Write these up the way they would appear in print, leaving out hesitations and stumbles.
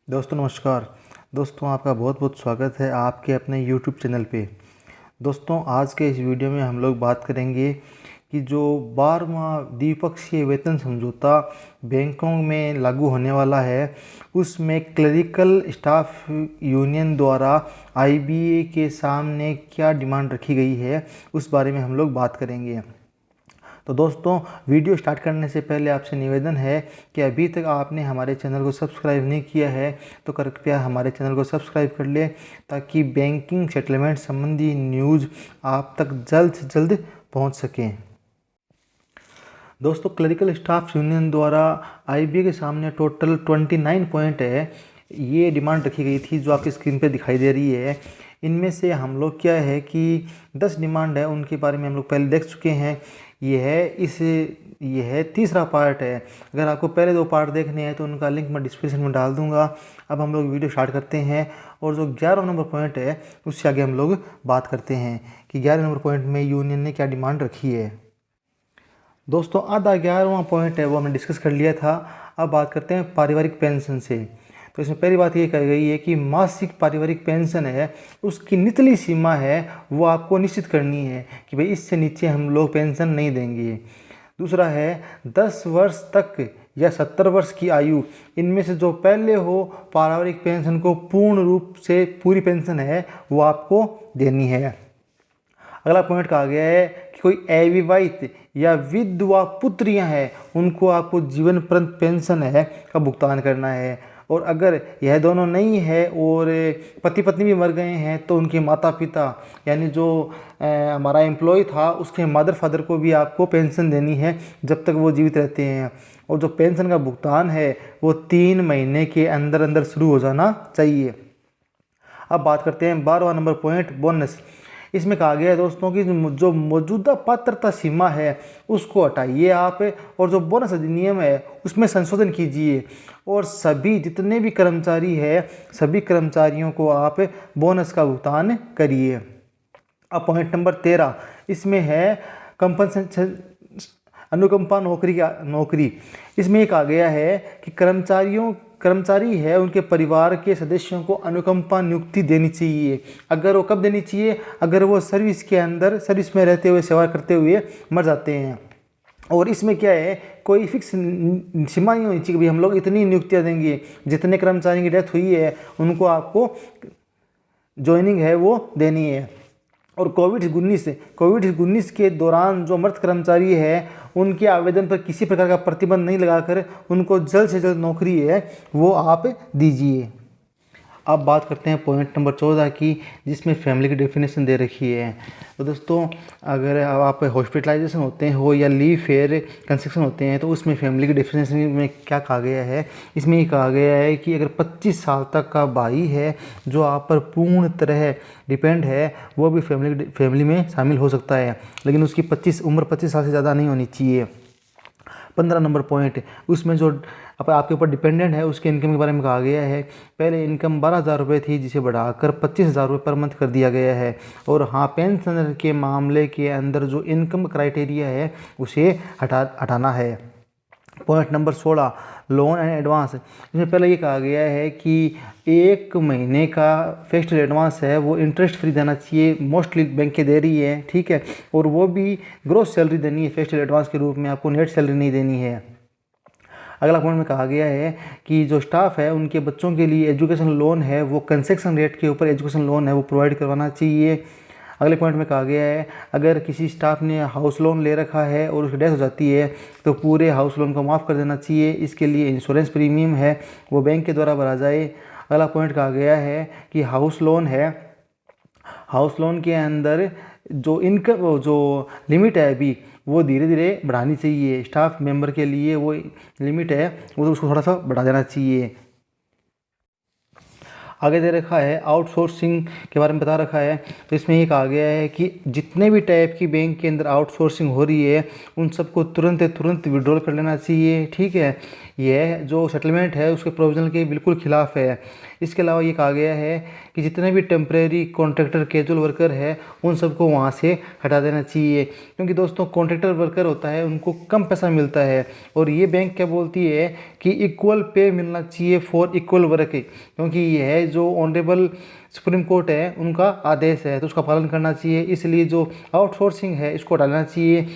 दोस्तों नमस्कार। दोस्तों आपका बहुत बहुत स्वागत है आपके अपने यूट्यूब चैनल पे। दोस्तों आज के इस वीडियो में हम लोग बात करेंगे कि जो 12वां द्विपक्षीय वेतन समझौता बैंकों में लागू होने वाला है, उसमें क्लरिकल स्टाफ यूनियन द्वारा आईबीए के सामने क्या डिमांड रखी गई है, उस बारे में हम लोग बात करेंगे। तो दोस्तों वीडियो स्टार्ट करने से पहले आपसे निवेदन है कि अभी तक आपने हमारे चैनल को सब्सक्राइब नहीं किया है तो कृपया हमारे चैनल को सब्सक्राइब कर लें, ताकि बैंकिंग सेटलमेंट संबंधी न्यूज़ आप तक जल्द से जल्द पहुंच सकें। दोस्तों क्लरिकल स्टाफ यूनियन द्वारा आईबीए के सामने टोटल 29 पॉइंट है, ये डिमांड रखी गई थी जो आपकी स्क्रीन पे दिखाई दे रही है। इनमें से हम लोग क्या है कि 10 डिमांड है, उनके बारे में हम लोग पहले देख चुके हैं। यह तीसरा पार्ट है। अगर आपको पहले 2 पार्ट देखने हैं तो उनका लिंक मैं डिस्क्रिप्शन में डाल दूंगा। अब हम लोग वीडियो स्टार्ट करते हैं और जो 11 नंबर पॉइंट है उससे आगे हम लोग बात करते हैं कि 11 नंबर पॉइंट में यूनियन ने क्या डिमांड रखी है। दोस्तों आधा 11वां पॉइंट है वो हमने डिस्कस कर लिया था। अब बात करते हैं पारिवारिक पेंशन से। तो इसमें पहली बात ये कही गई है कि मासिक पारिवारिक पेंशन है, उसकी निचली सीमा है वो आपको निश्चित करनी है कि भाई इससे नीचे हम लोग पेंशन नहीं देंगे। दूसरा है 10 वर्ष तक या 70 वर्ष की आयु, इनमें से जो पहले हो पारिवारिक पेंशन को पूर्ण रूप से पूरी पेंशन है वो आपको देनी है। अगला पॉइंट कहा गया है कि कोई अविवाहित या विधवा पुत्रियां हैं उनको आपको जीवन पर्यंत पेंशन है का भुगतान करना है, और अगर यह दोनों नहीं है और पति पत्नी भी मर गए हैं तो उनके माता पिता यानी जो हमारा एम्प्लॉय था उसके मदर फादर को भी आपको पेंशन देनी है जब तक वो जीवित रहते हैं। और जो पेंशन का भुगतान है वो 3 महीने के अंदर अंदर शुरू हो जाना चाहिए। अब बात करते हैं 12वां नंबर पॉइंट बोनस। इसमें कहा गया है दोस्तों कि जो मौजूदा पात्रता सीमा है उसको हटाइए आप, और जो बोनस अधिनियम है उसमें संशोधन कीजिए, और सभी जितने भी कर्मचारी है सभी कर्मचारियों को आप बोनस का भुगतान करिए। अब पॉइंट नंबर 13 इसमें है कंपनसेशन अनुकंपा नौकरी। इसमें ये कहा गया है कि कर्मचारी है उनके परिवार के सदस्यों को अनुकंपा नियुक्ति देनी चाहिए। अगर वो कब देनी चाहिए? अगर वो सर्विस के अंदर सर्विस में रहते हुए सेवा करते हुए मर जाते हैं। और इसमें क्या है, कोई फिक्स सीमा नहीं होनी चाहिए कि भाई हम लोग इतनी नियुक्तियां देंगे, जितने कर्मचारी की डेथ हुई है उनको आपको ज्वाइनिंग है वो देनी है। और कोविड-19 के दौरान जो मृत कर्मचारी है उनके आवेदन पर किसी प्रकार का प्रतिबंध नहीं लगाकर उनको जल्द से जल्द नौकरी है वो आप दीजिए। अब बात करते हैं पॉइंट नंबर 14 की, जिसमें फैमिली की डेफिनेशन दे रखी है। तो दोस्तों अगर आप हॉस्पिटलाइजेशन होते हैं हो या लीव फेयर कंस्ट्रक्शन होते हैं तो उसमें फैमिली की डेफिनेशन में क्या कहा गया है, इसमें ये कहा गया है कि अगर 25 साल तक का भाई है जो आप पर पूर्ण तरह डिपेंड है वो भी फैमिली में शामिल हो सकता है, लेकिन उसकी उम्र 25 साल से ज़्यादा नहीं होनी चाहिए। 15 नंबर पॉइंट उसमें जो आपके ऊपर डिपेंडेंट है उसके इनकम के बारे में कहा गया है। पहले इनकम 12,000 रुपये थी जिसे बढ़ाकर 25,000 रुपये पर मंथ कर दिया गया है। और हाँ, पेंशनर के मामले के अंदर जो इनकम क्राइटेरिया है उसे हटाना है। Point number 16 loan and advance. इसमें पहले ये कहा गया है कि 1 महीने का फिक्स्ड एडवांस है वो इंटरेस्ट फ्री देना चाहिए, मोस्टली बैंकें दे रही है, ठीक है, और वो भी ग्रोस सैलरी देनी है फिक्स्ड एडवांस के रूप में, आपको नेट सैलरी नहीं देनी है। अगला पॉइंट में कहा गया है कि जो स्टाफ है उनके बच्चों के लिए एजुकेशन लोन है वो कंसेक्शन रेट के ऊपर एजुकेशन लोन है वो प्रोवाइड करवाना चाहिए। अगले पॉइंट में कहा गया है अगर किसी स्टाफ ने हाउस लोन ले रखा है और उसकी डेथ हो जाती है तो पूरे हाउस लोन को माफ़ कर देना चाहिए। इसके लिए इंश्योरेंस प्रीमियम है वो बैंक के द्वारा भरा जाए। अगला पॉइंट कहा गया है कि हाउस लोन के अंदर जो इनकम जो लिमिट है अभी वो धीरे धीरे बढ़ानी चाहिए। स्टाफ मेंबर के लिए वो लिमिट है वो उसको थोड़ा सा बढ़ा देना चाहिए। आगे दे रखा है आउटसोर्सिंग के बारे में बता रखा है। तो इसमें ये कहा गया है कि जितने भी टाइप की बैंक के अंदर आउटसोर्सिंग हो रही है उन सबको तुरंत विड्रॉल कर लेना चाहिए, ठीक है। यह जो सेटलमेंट है उसके प्रोविजन के बिल्कुल खिलाफ है। इसके अलावा ये कहा गया है कि जितने भी टेम्परेरी कॉन्ट्रैक्टर कैजुअल वर्कर है उन सबको वहाँ से हटा देना चाहिए, क्योंकि दोस्तों कॉन्ट्रैक्टर वर्कर होता है उनको कम पैसा मिलता है, और ये बैंक क्या बोलती है कि इक्वल पे मिलना चाहिए फॉर इक्वल वर्क, क्योंकि यह जो ऑनरेबल सुप्रीम कोर्ट है उनका आदेश है तो उसका पालन करना चाहिए। इसलिए जो आउटसोर्सिंग है इसको हटाना चाहिए।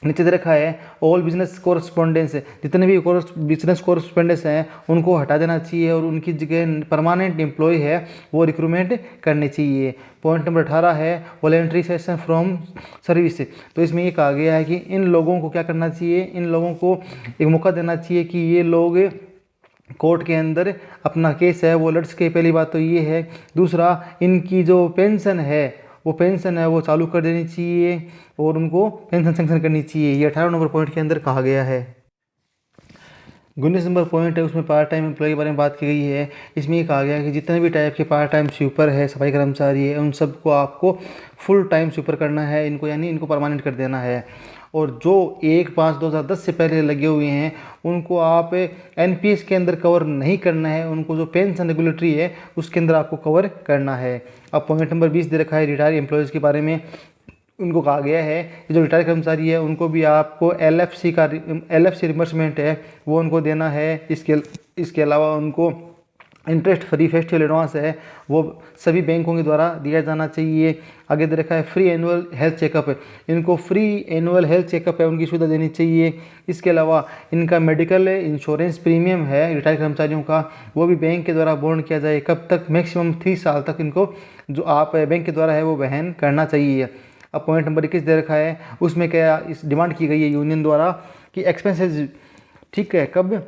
नीचे दे रखा है ऑल बिजनेस कोरस्पोंडेंस, जितने भी बिजनेस कोरस्पोंडेंस हैं उनको हटा देना चाहिए और उनकी जगह परमानेंट एम्प्लॉय है वो रिक्रूटमेंट करनी चाहिए। पॉइंट नंबर 18 है वॉलेंट्री सेशन फ्रॉम सर्विस। तो इसमें ये कहा गया है कि इन लोगों को क्या करना चाहिए, इन लोगों को एक मौका देना चाहिए कि ये लोग कोर्ट के अंदर अपना केस है वो लड़ सके। पहली बात तो ये है। दूसरा, इनकी जो पेंशन है वो चालू कर देनी चाहिए और उनको पेंशन सेंक्शन करनी चाहिए। ये 18 नंबर पॉइंट के अंदर कहा गया है। 19 नंबर पॉइंट है उसमें पार्ट टाइम एम्प्लॉय के बारे में बात की गई है। इसमें ये कहा गया है कि जितने भी टाइप के पार्ट टाइम स्वीपर है, सफाई कर्मचारी है, उन सबको आपको फुल टाइम स्वीपर करना है इनको, यानी इनको परमानेंट कर देना है। और जो 1/5/2010 से पहले लगे हुए हैं उनको आप एनपीएस के अंदर कवर नहीं करना है, उनको जो पेंशन रेगुलेटरी है उसके अंदर आपको कवर करना है। अब पॉइंट नंबर 20 दे रखा है रिटायर एम्प्लॉयज़ के बारे में। उनको कहा गया है कि जो रिटायर कर्मचारी है उनको भी आपको एलएफसी रिमबर्समेंट है वो उनको देना है। इसके अलावा उनको इंटरेस्ट फ्री फेस्टिवल एडवांस है वो सभी बैंकों के द्वारा दिया जाना चाहिए। आगे दे रखा है फ्री एनुअल हेल्थ चेकअप, इनको फ्री एनुअल हेल्थ चेकअप है उनकी सुविधा देनी चाहिए। इसके अलावा इनका मेडिकल इंश्योरेंस प्रीमियम है रिटायर कर्मचारियों का वो भी बैंक के द्वारा बोर्न किया जाए। कब तक? मैक्सिमम 3 साल तक इनको जो आप बैंक के द्वारा है वो वहन करना चाहिए। अब पॉइंट नंबर 21 दे रखा है उसमें क्या इस डिमांड की गई है यूनियन द्वारा कि एक्सपेंसेस ठीक है कब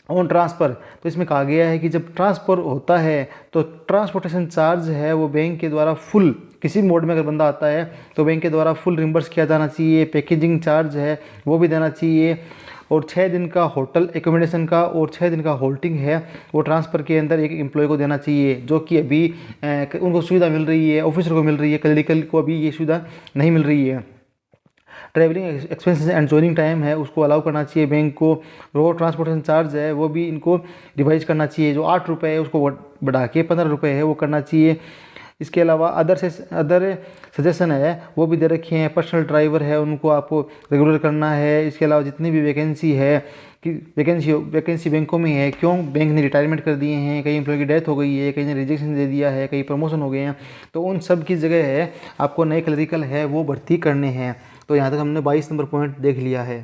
ऑन ट्रांसफ़र। तो इसमें कहा गया है कि जब ट्रांसफ़र होता है तो ट्रांसपोर्टेशन चार्ज है वो बैंक के द्वारा फुल, किसी मोड में अगर बंदा आता है तो बैंक के द्वारा फुल रिम्बर्स किया जाना चाहिए। पैकेजिंग चार्ज है वो भी देना चाहिए, और 6 दिन का होटल एकोमोडेशन का और 6 दिन का होल्टिंग है वो ट्रांसफ़र के अंदर एक एम्प्लॉय को देना चाहिए, जो कि अभी उनको सुविधा मिल रही है, ऑफिसर को मिल रही है, क्लरिकल को अभी ये सुविधा नहीं मिल रही है। Travelling expenses and joining time है उसको अलाउ करना चाहिए बैंक को। रोड ट्रांसपोर्टेशन चार्ज है वो भी इनको रिवाइज करना चाहिए, जो 8 रुपये है उसको बढ़ा के 15 रुपये है वो करना चाहिए। इसके अलावा अदर सजेशन है वो भी दे रखे हैं। पर्सनल ड्राइवर है उनको आपको रेगुलर करना है। इसके अलावा जितनी भी वैकेंसी है कि वैकेंसी बैंकों में है, क्यों बैंक ने रिटायरमेंट कर दिए हैं, कई एम्प्लॉय की डेथ हो गई है, कई ने रिजेक्शन दे दिया है, कई प्रमोशन हो गए हैं, तो उन सब की जगह है आपको नए क्लरिकल है वो भर्ती करने हैं। तो यहाँ तक हमने 22 नंबर पॉइंट देख लिया है।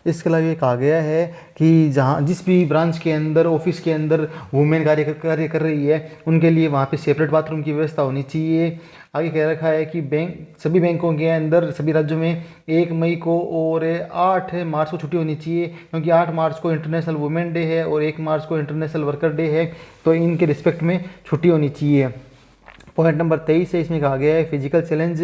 इसके अलावा ये कहा गया है कि जहाँ जिस भी ब्रांच के अंदर ऑफिस के अंदर वुमेन कार्य कर रही है उनके लिए वहाँ पे सेपरेट बाथरूम की व्यवस्था होनी चाहिए। आगे कह रखा है कि सभी बैंकों के अंदर सभी राज्यों में 1 मई को और 8 मार्च को छुट्टी होनी चाहिए, क्योंकि 8 मार्च को इंटरनेशनल वुमेन डे है और 1 मार्च को इंटरनेशनल वर्कर डे है, तो इनके रिस्पेक्ट में छुट्टी होनी चाहिए। पॉइंट नंबर 23 है इसमें कहा गया है फिजिकल चैलेंज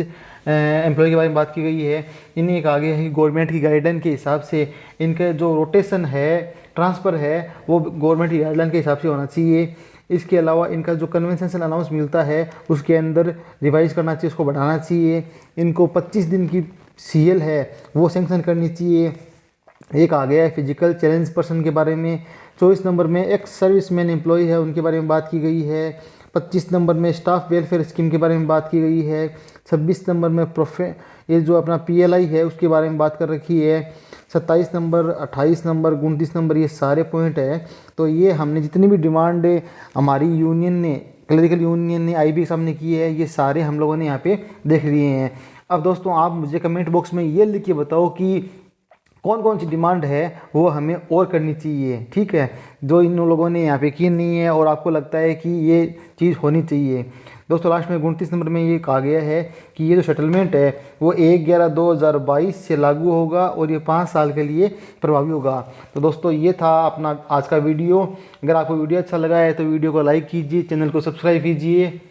एम्प्लॉय के बारे में बात की गई है। इन्हें कहा गया है कि गवर्नमेंट की गाइडलाइन के हिसाब से इनका जो रोटेशन है ट्रांसफ़र है वो गवर्नमेंट की गाइडलाइन के हिसाब से होना चाहिए। इसके अलावा इनका जो कन्वेंशनल अलाउंस मिलता है उसके अंदर रिवाइज करना चाहिए, उसको बढ़ाना चाहिए। इनको 25 दिन की CL है वो सेंक्शन करनी चाहिए। एक आ गया है फिजिकल चैलेंज पर्सन के बारे में। 24 नंबर में एक्स सर्विसमैन एम्प्लॉय है उनके बारे में बात की गई है। 25 नंबर में स्टाफ वेलफेयर स्कीम के बारे में बात की गई है। 26 नंबर में ये जो अपना PLI है उसके बारे में बात कर रखी है। 27 नंबर, 28 नंबर, 29 नंबर ये सारे पॉइंट है। तो ये हमने जितनी भी डिमांड हमारी यूनियन ने, क्लरिकल यूनियन ने IB के सामने की है, ये सारे हम लोगों ने यहाँ पे देख लिए हैं। अब दोस्तों आप मुझे कमेंट बॉक्स में ये लिख के बताओ कि कौन कौन सी डिमांड है वो हमें और करनी चाहिए, ठीक है, जो इन लोगों ने यहाँ पे की नहीं है और आपको लगता है कि ये चीज़ होनी चाहिए। दोस्तों लास्ट में 29 नंबर में ये कहा गया है कि ये जो सेटलमेंट है वो 1/11/2022 से लागू होगा और ये 5 साल के लिए प्रभावी होगा। तो दोस्तों ये था अपना आज का वीडियो। अगर आपको वीडियो अच्छा लगा है तो वीडियो को लाइक कीजिए, चैनल को सब्सक्राइब कीजिए,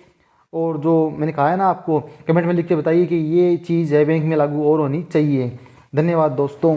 और जो मैंने कहा है ना आपको कमेंट में लिख के बताइए कि ये चीज़ है बैंक में लागू और होनी चाहिए। धन्यवाद दोस्तों।